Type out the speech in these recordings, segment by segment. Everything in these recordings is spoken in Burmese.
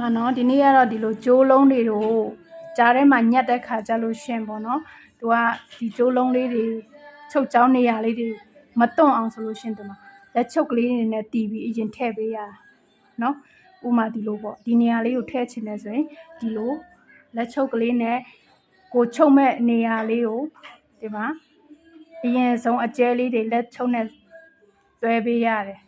မနော်ဒီနေ့ကတော့ဒီလိုကျိုးလုံးတွေတို့ကြားထဲမှာညက်တဲ့ခါကြလို့ရှင်ပေါ့နော်သူကဒီကျိုးလုံးလေးတွေချုပ်ချောင်းနေရာလေးတွေမတွန့်အောင်ဆိုလို့ရှင်ဒီမှာလက်ချုပ်ကလေးတွေနဲ့တီးပြီးအရင်ထည့်ပေးရနော်ဥမာဒီလိုပေါ့ဒီနေရာလေးကိုထည့်ချင်တယ်ဆိုရင်ဒီလိုလက်ချုပ်ကလေးနဲ့ကိုချုပ်မဲ့နေရာလေးကိုဒီမှာအရင်ဆုံးအကျဲလေးတွေလက်ချုပ်နဲ့တွဲပေးရတယ်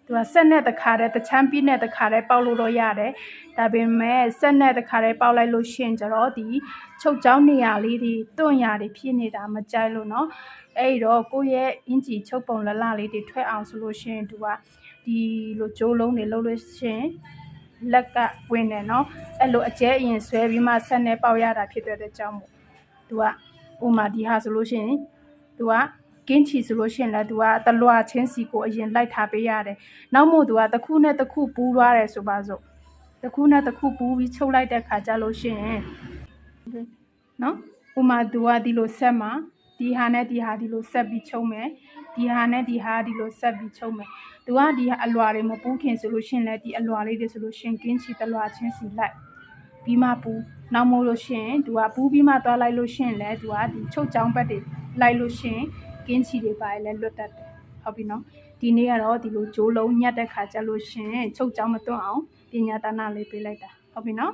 သူကဆက်နဲ့တခါတည်းတချမ်းပြည့်နဲ့တခါတည်းပေါက်လို့တော့ရတယ်ဒါပေမဲ့ဆက်နဲ့တခါတည်းပေါက်လိုက်လို့ရှင်ကြတော့ဒီချုပ်ချောင်းနေရာလေးတွေတွန့်ရာတွေဖြစ်နေတာမကြိုက်လို့နော်အဲ့တော့ကိုယ့်ရဲ့အင်ဂျီချုပ်ပုံလလလေးတွေထွက်အောင်ဆိုလို့ရှင်သူကဒီလိုကြိုးလုံးတွေလှုပ်လို့ရှင်လက်ကဝင်တယ်နော်အဲ့လိုအကျဲအရင်ဆွဲပြီးမှဆက်နဲ့ပေါက်ရတာဖြစ်တဲ့ကြောင့်မို့သူကဥမာဒီဟာဆိုလို့ရှင်သူကကင်းချီဆိုလို့ရှိရင်လည်း तू ကတလွာချင်းစီကိုအရင်လိုက်ထားပေးရတယ်။နောက်မို့ तू ကတစ်ခုနဲ့တစ်ခုပူးသွားတယ်ဆိုပါစို့။တစ်ခုနဲ့တစ်ခုပူးပြီးချုပ်လိုက်တဲ့ခါကျလို့ရှိရင်နော်ဥမာ तू ကဒီလိုဆက်မှာဒီဟာနဲ့ဒီဟာဒီလိုဆက်ပြီးချုပ်မယ်။ဒီဟာနဲ့ဒီဟာဒီလိုဆက်ပြီးချုပ်မယ်။ तू ကဒီအလွာတွေမပူးခင်ဆိုလို့ရှိရင်လည်းဒီအလွာလေးတွေဆိုလို့ရှိရင်ကင်းချီတလွာချင်းစီလိုက်ပြီးမှပူးနောက်မို့လို့ရှိရင် तू ကပူးပြီးမှသွားလိုက်လို့ရှိရင်လည်း तू ကဒီချုပ်ချောင်းဘက်တွေလိုက်လို့ရှိရင်ကင်းချီတွေပါလဲလွတ်တတ်တယ်ဟုတ်ပြီနော်ဒီနေ့ကတော့ဒီလိုဂျိုးလုံးညက်တဲ့ခါကျလို့ရှင်ချုပ်ချောင်းမတွန့်အောင်ပညာတနာလေးပေးလိုက်တာဟုတ်ပြီနော်